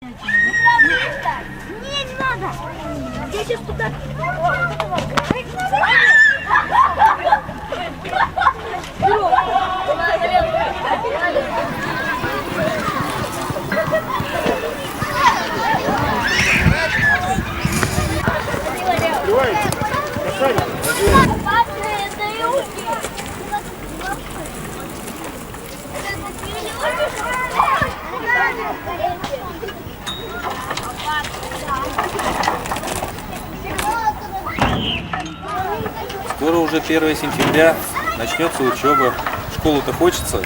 Не надо! Я сейчас туда... Скоро уже 1 сентября, начнется учеба. В школу-то хочется?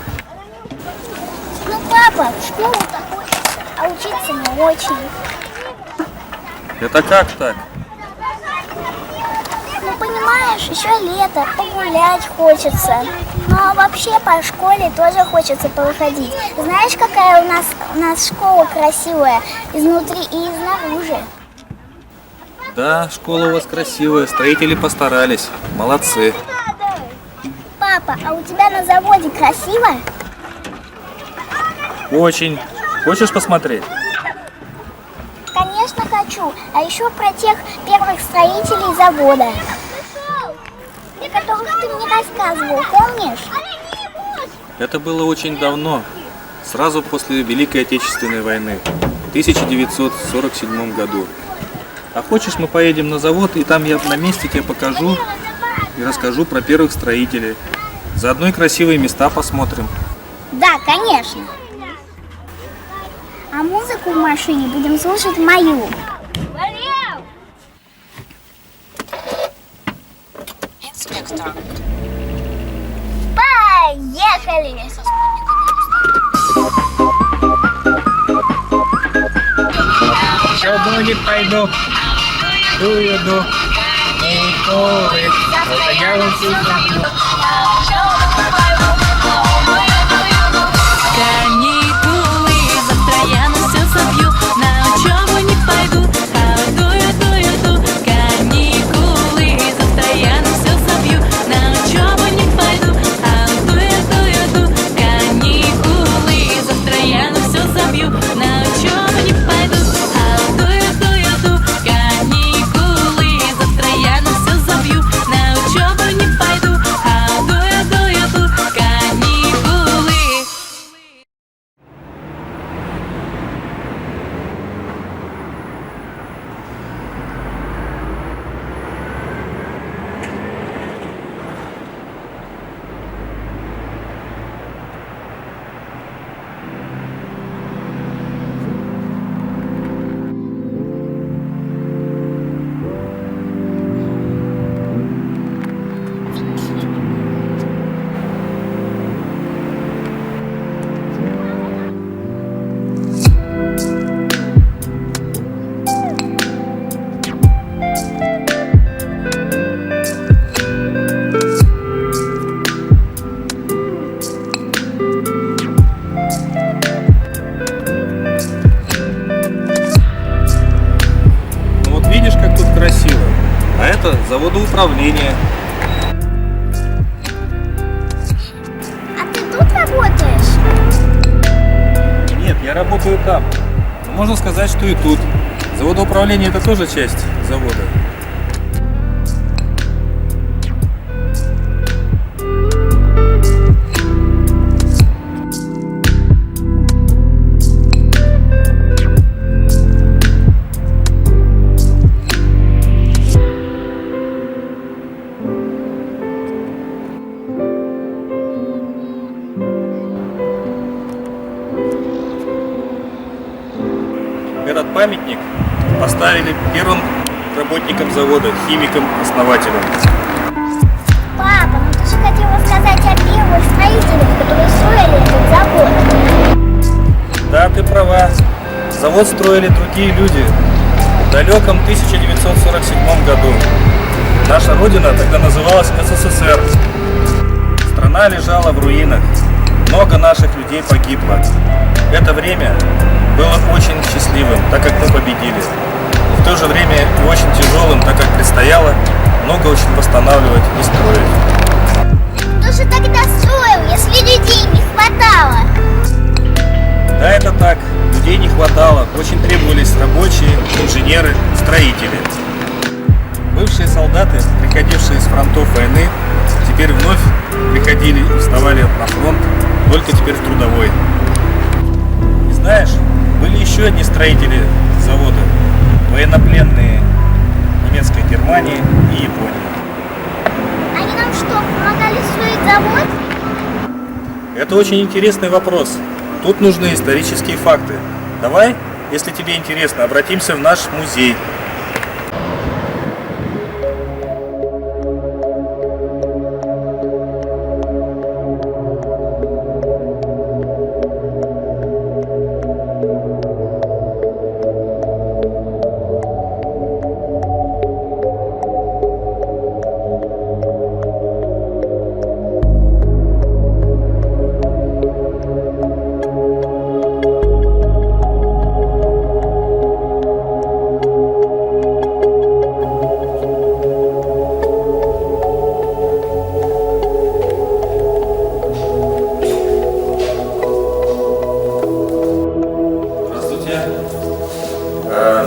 Ну, папа, в школу-то хочется, а учиться не очень. Это как так? Ну, понимаешь, еще лето, погулять хочется. Ну, а вообще по школе тоже хочется походить. Знаешь, какая у нас школа красивая изнутри и изнаружи? Да, школа у вас красивая, строители постарались. Молодцы. Папа, а у тебя на заводе красиво? Очень. Хочешь посмотреть? Конечно, хочу. А еще про тех первых строителей завода, о которых ты мне рассказывал, помнишь? Это было очень давно, сразу после Великой Отечественной войны, в 1947 году. А хочешь, мы поедем на завод, и там я на месте тебе покажу и расскажу про первых строителей. Заодно и красивые места посмотрим. Да, конечно. А музыку в машине будем слушать мою. Инспектор. Поехали! Чего не пойду, дуеду, не курит, это я вам сейчас. Каникулы, завтра я на все забью, на учебу не пойду, а дуеду. Каникулы, завтра я на все забью, на учебу не пойду, а дуеду. Каникулы, завтра я на все забью, на учебу не пойду, а дуеду. Каникулы, завтра я на все забью, на учебу не пойду, а дуеду. Каникулы. Ну вот видишь, как тут красиво. А это заводоуправление. А ты тут работаешь? Нет, я работаю там. Но можно сказать, что и тут. Заводоуправление это тоже часть завода. Этот памятник поставили первым работникам завода, химикам-основателям. Папа, ну ты же хотел рассказать о первых строителях, которые строили этот завод. Да, ты права. Завод строили другие люди в далеком 1947 году. Наша родина тогда называлась СССР. Страна лежала в руинах. Много наших людей погибло. Это время было очень счастливым, так как мы победили. И в то же время и очень тяжелым, так как предстояло много очень восстанавливать и строить. Кто же тогда строил, если людей не хватало? Да, это так. Людей Людей не хватало, очень требовались рабочие, инженеры, строители. Бывшие солдаты, приходившие с фронтов войны, теперь вновь приходили и вставали на фронт, только теперь в трудовой. И знаешь, были еще одни строители завода, военнопленные немецкой Германии и Японии. Они нам что, помогали строить завод? Это очень интересный вопрос. Тут нужны исторические факты. Давай, если тебе интересно, обратимся в наш музей.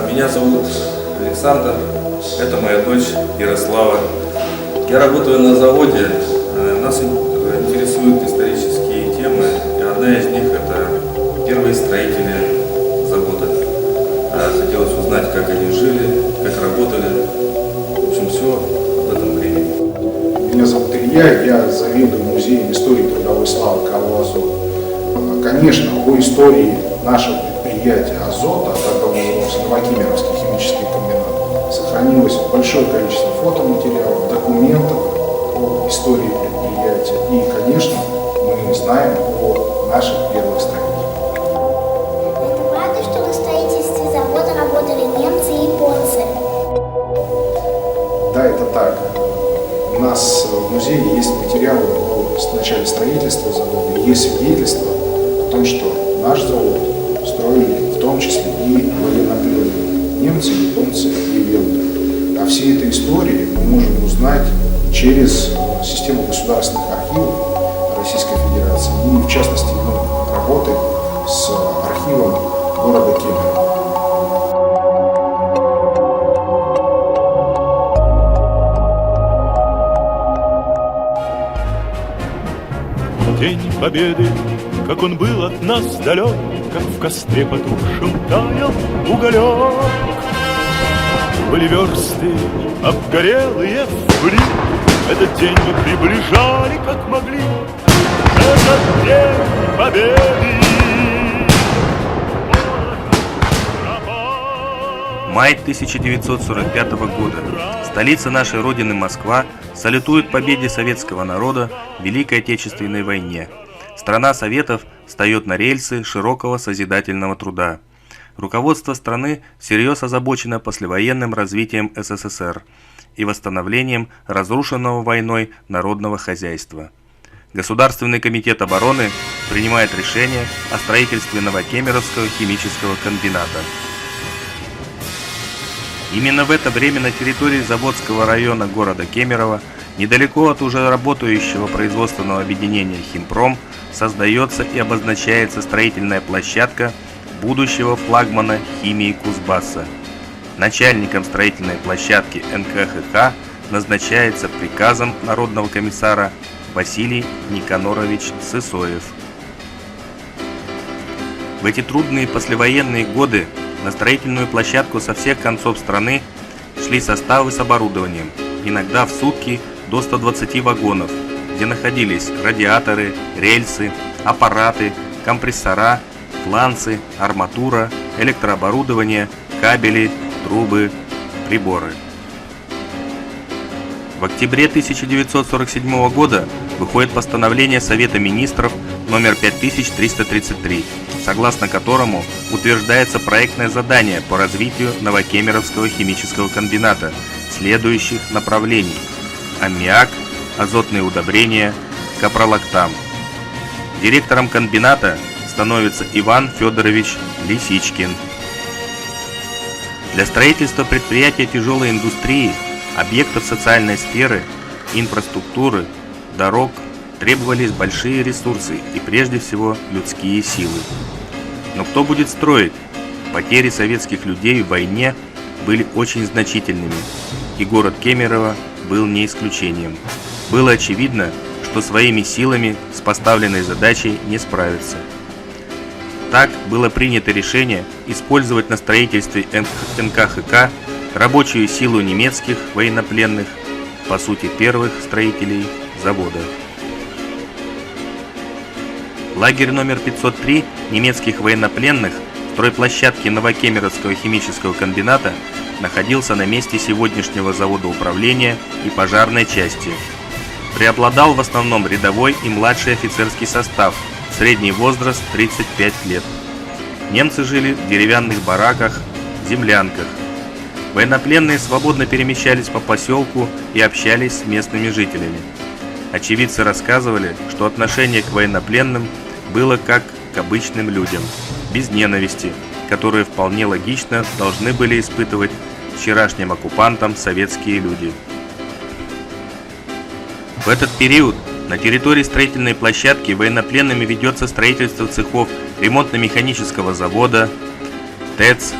Меня зовут Александр, это моя дочь Ярослава. Я работаю на заводе, нас интересуют исторические темы, и одна из них это первые строители завода. Хотелось узнать, как они жили, как работали, в общем, все об этом времени. Меня зовут Илья, я заведую музеем истории трудовой славы КАО «Азот». Конечно, о истории нашего предприятия «Азота», тогда он назывался Новокемеровский химический комбинат, сохранилось большое количество фотоматериалов, документов о истории предприятия. И, конечно, мы знаем о наших первых строителях. Это правда, что на строительстве завода работали немцы и японцы? Да, это так. У нас в музее есть материалы о начале строительства завода, есть свидетельства о том, что наш завод строили в том числе и военнопленные немцы, японцы и венгры. А все этой истории мы можем узнать через систему государственных архивов Российской Федерации. И в частности мы работаем с архивом города Кемерово. День Победы, как он был от нас далек, как в костре потухшем таял уголек. Были версты обгорелые в пыли, этот день мы приближали, как могли. Этот день Победы. Май 1945 года. Столица нашей Родины Москва салютует победе советского народа в Великой Отечественной войне. Страна Советов встает на рельсы широкого созидательного труда. Руководство страны всерьез озабочено послевоенным развитием СССР и восстановлением разрушенного войной народного хозяйства. Государственный комитет обороны принимает решение о строительстве Новокемеровского химического комбината. Именно в это время на территории Заводского района города Кемерово, недалеко от уже работающего производственного объединения «Химпром», создается и обозначается строительная площадка будущего флагмана химии Кузбасса. Начальником строительной площадки НКХК назначается приказом Народного комиссара Василий Никанорович Сысоев. В эти трудные послевоенные годы на строительную площадку со всех концов страны шли составы с оборудованием, иногда в сутки до 120 вагонов, где находились радиаторы, рельсы, аппараты, компрессора, фланцы, арматура, электрооборудование, кабели, трубы, приборы. В октябре 1947 года выходит постановление Совета министров номер 5333, согласно которому утверждается проектное задание по развитию Новокемеровского химического комбината следующих направлений: аммиак, азотные удобрения, капролактам. Директором комбината становится Иван Федорович Лисичкин. Для строительства предприятия тяжелой индустрии, объектов социальной сферы, инфраструктуры, дорог требовались большие ресурсы и прежде всего людские силы. Но кто будет строить? Потери советских людей в войне были очень значительными, и город Кемерово был не исключением. Было очевидно, что своими силами с поставленной задачей не справиться. Так было принято решение использовать на строительстве НКХК рабочую силу немецких военнопленных, по сути первых строителей завода. Лагерь номер 503 немецких военнопленных в стройплощадке Новокемеровского химического комбината находился на месте сегодняшнего завода управления и пожарной части. Преобладал в основном рядовой и младший офицерский состав, средний возраст 35 лет. Немцы жили в деревянных бараках, землянках. Военнопленные свободно перемещались по поселку и общались с местными жителями. Очевидцы рассказывали, что отношение к военнопленным было как к обычным людям, без ненависти, которую вполне логично должны были испытывать вчерашним оккупантам советские люди. В этот период на территории строительной площадки военнопленными ведется строительство цехов ремонтно-механического завода, ТЭЦ,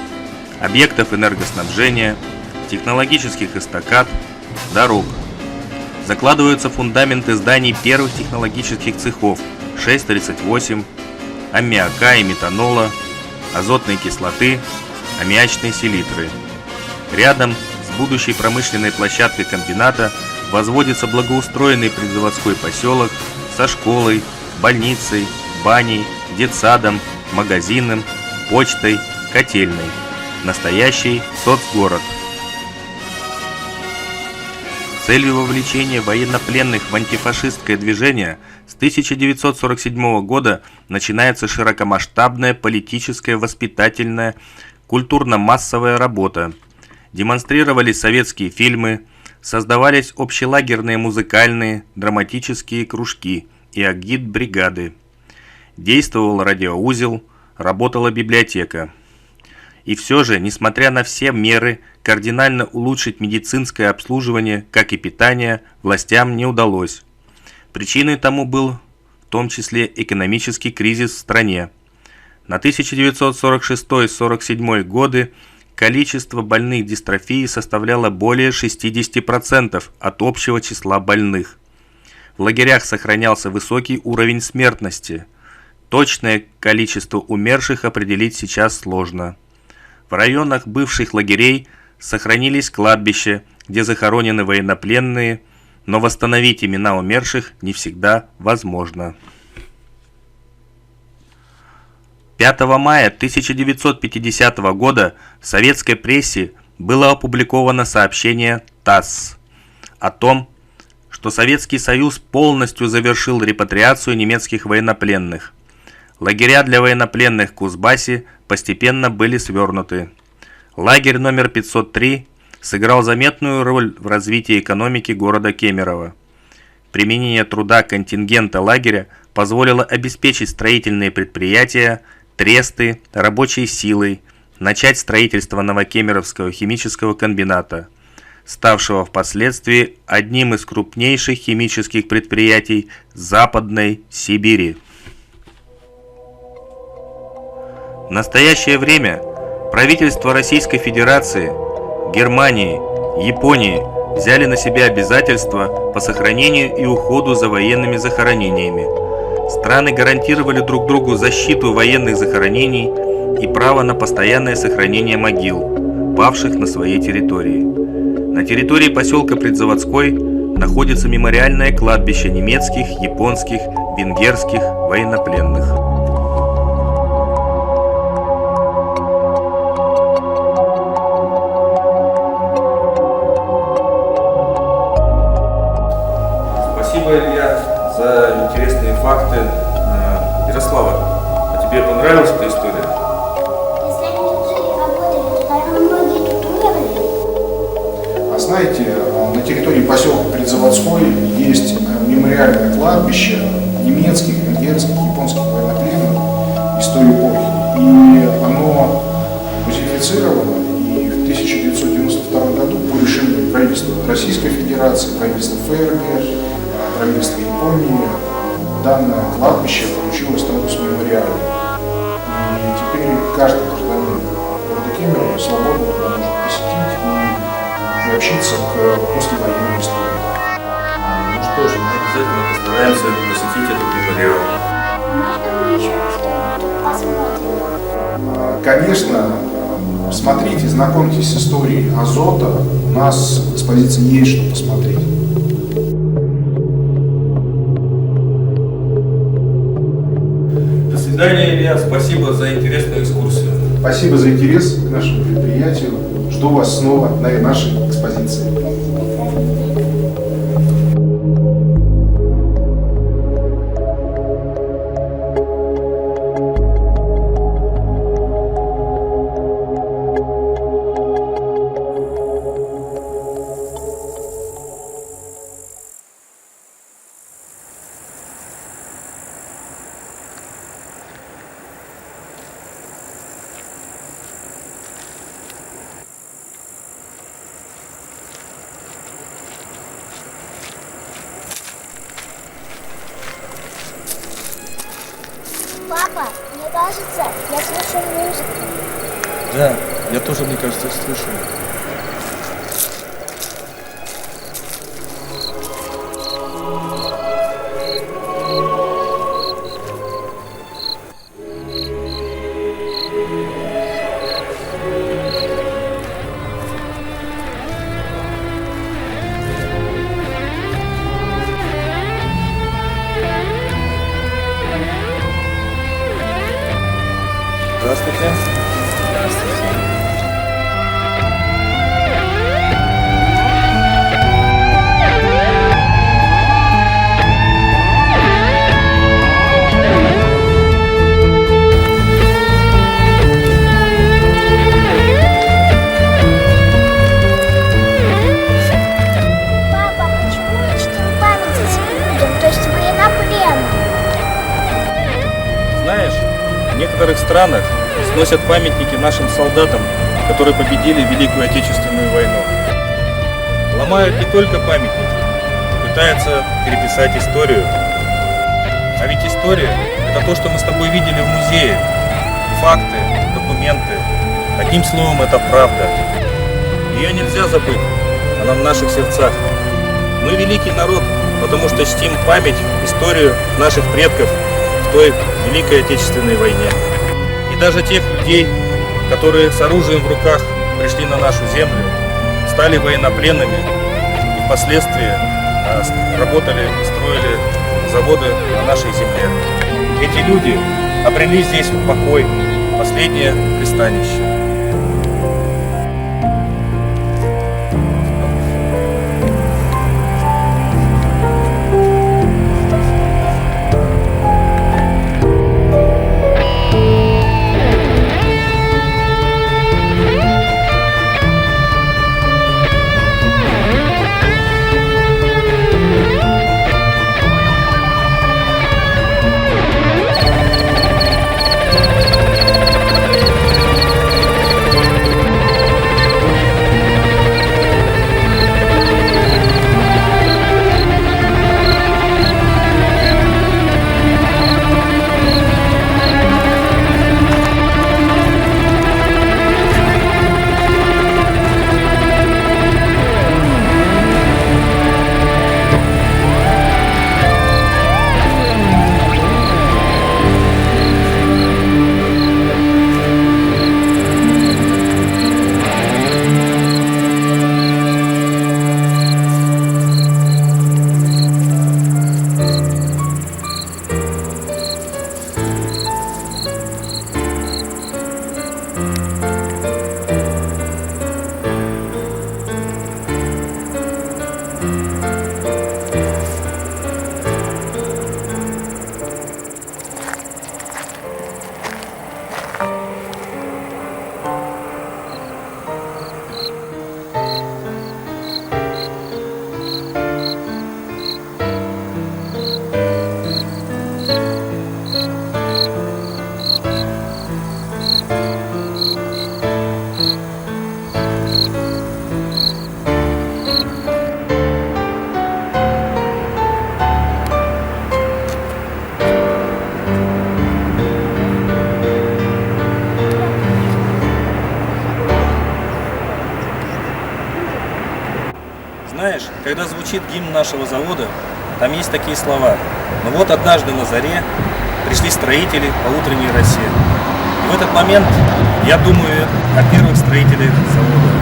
объектов энергоснабжения, технологических эстакад, дорог. Закладываются фундаменты зданий первых технологических цехов 638, аммиака и метанола, азотной кислоты, аммиачной селитры. Рядом с будущей промышленной площадкой комбината возводится благоустроенный предзаводской поселок со школой, больницей, баней, детсадом, магазином, почтой, котельной. Настоящий соцгород. С целью вовлечения военнопленных в антифашистское движение с 1947 года начинается широкомасштабная политическая, воспитательная, культурно-массовая работа. Демонстрировались советские фильмы, создавались общелагерные музыкальные, драматические кружки и агитбригады. Действовал радиоузел, работала библиотека. И все же, несмотря на все меры, кардинально улучшить медицинское обслуживание, как и питание, властям не удалось. Причиной тому был в том числе экономический кризис в стране. На 1946-47 годы количество больных дистрофией составляло более 60% от общего числа больных. В лагерях сохранялся высокий уровень смертности. Точное количество умерших определить сейчас сложно. В районах бывших лагерей сохранились кладбища, где захоронены военнопленные, но восстановить имена умерших не всегда возможно. 5 мая 1950 года в советской прессе было опубликовано сообщение ТАСС о том, что Советский Союз полностью завершил репатриацию немецких военнопленных. Лагеря для военнопленных в Кузбассе постепенно были свернуты. Лагерь номер 503 сыграл заметную роль в развитии экономики города Кемерово. Применение труда контингента лагеря позволило обеспечить строительные предприятия, тресты, рабочей силой, начать строительство Новокемеровского химического комбината, ставшего впоследствии одним из крупнейших химических предприятий Западной Сибири. В настоящее время правительства Российской Федерации, Германии, Японии взяли на себя обязательства по сохранению и уходу за военными захоронениями. Страны гарантировали друг другу защиту военных захоронений и право на постоянное сохранение могил, павших на своей территории. На территории поселка Предзаводской находится мемориальное кладбище немецких, японских, венгерских военнопленных. Спасибо, Илья, за интересные факты. Ярослава, а тебе понравилась эта история? Если они тут жили, работали, то, наверное, многие тут умерли. А знаете, на территории поселка Предзаводской есть мемориальное кладбище немецких, венгерских, японских военнопленных из той эпохи. И оно музеифицировано, и в 1992 году по решению правительства Российской Федерации, правительства ФРГ, правительства Японии, данное кладбище получило статус мемориального. И каждый гражданин города Кемерово свободно туда может посетить и приобщиться к послевоенной истории. Ну что ж, мы обязательно постараемся посетить эту мемориал. Можно мы еще раз тут посмотрим? Конечно, смотрите, знакомьтесь с историей Азота. У нас в экспозиции есть что посмотреть. До свидания, Илья. Спасибо за интересную экскурсию. Спасибо за интерес к нашему предприятию. Жду вас снова на нашей экспозиции. Папа, мне кажется, я слышу музыку. Да, я тоже, мне кажется, слышу. Здравствуйте. Папа, почему мы чтим память этим людям, то есть военнопленным? Знаешь, в некоторых странах сносят памятники нашим солдатам, которые победили Великую Отечественную войну. Ломают не только памятники, пытаются переписать историю. А ведь история – это то, что мы с тобой видели в музее. Факты, документы. Одним словом, это правда. Ее нельзя забыть, она в наших сердцах. Мы великий народ, потому что чтим память, историю наших предков в той Великой Отечественной войне. И даже тех людей, которые с оружием в руках пришли на нашу землю, стали военнопленными и впоследствии работали, строили заводы на нашей земле. Эти люди обрели здесь покой, последнее пристанище. Знаешь, когда звучит гимн нашего завода, там есть такие слова: «Ну вот однажды на заре пришли строители по утренней росе». И в этот момент я думаю о первых строителях завода.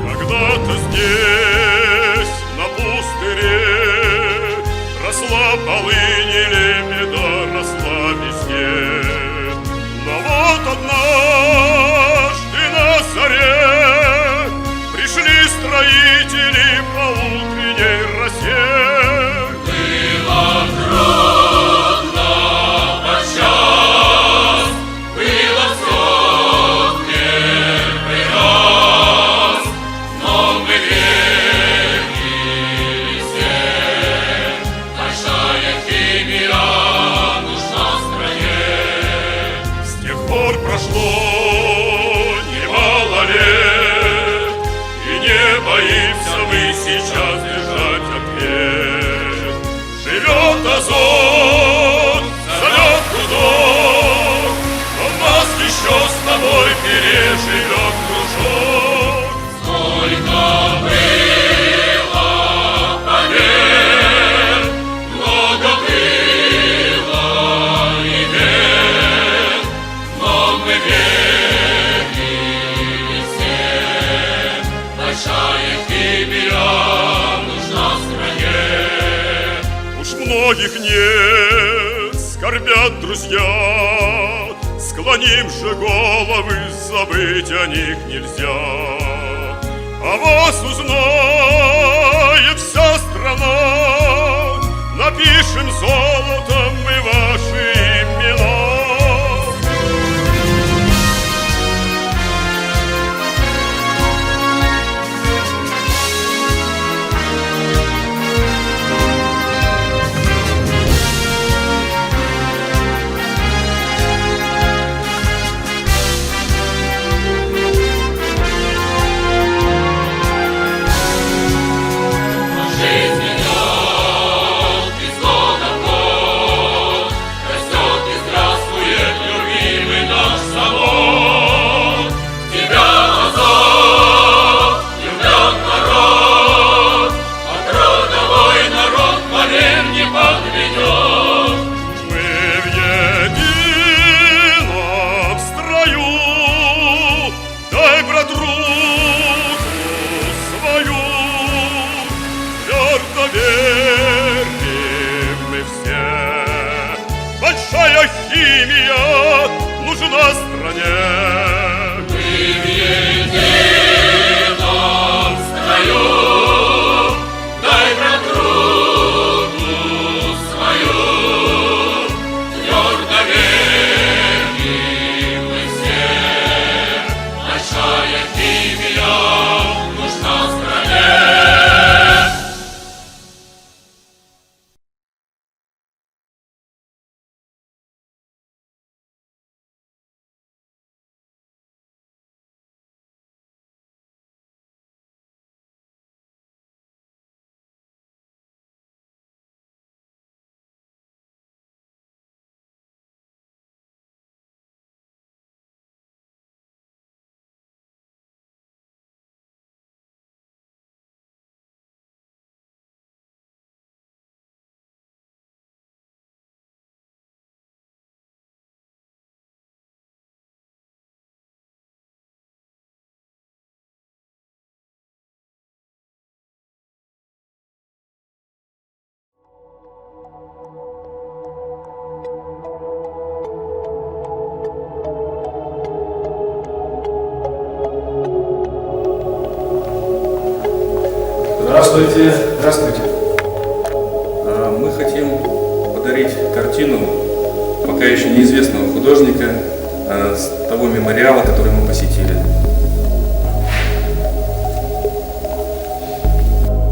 Когда-то здесь, на пустыре, росла полынь и лебеда, росла везде. Но вот однажды на заре пришли строители по утренней росе. Было трудно подчас, было все в первый раз, но мы верили все, большая химия нужна стране. С тех пор прошло немало лет, и не боимся мы сейчас держать ответ. Живет азот, зовет гудок, но в нас еще с тобой переживет кружок. Сколько было побед, много было и бед, но мы верили все, большая химия нужна стране. Уж многих нет, скорбят друзья, склоним же головы, забыть о них нельзя. А вас узнает вся страна, напишем золотом мы ваши имена. Большая химия нужна стране. Мы в едином строю, дай брат руку свою, твердо верим мы все. Большая химия нужна стране. Здравствуйте. Здравствуйте. Мы хотим подарить картину пока еще неизвестного художника с того мемориала, который мы посетили.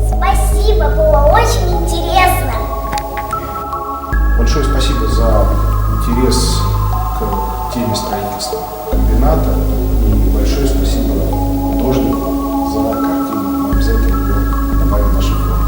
Спасибо, было очень интересно. Большое спасибо за интерес к теме строительства комбината и большое спасибо художнику за картину. Мы обязательно ее добавим в наши фото.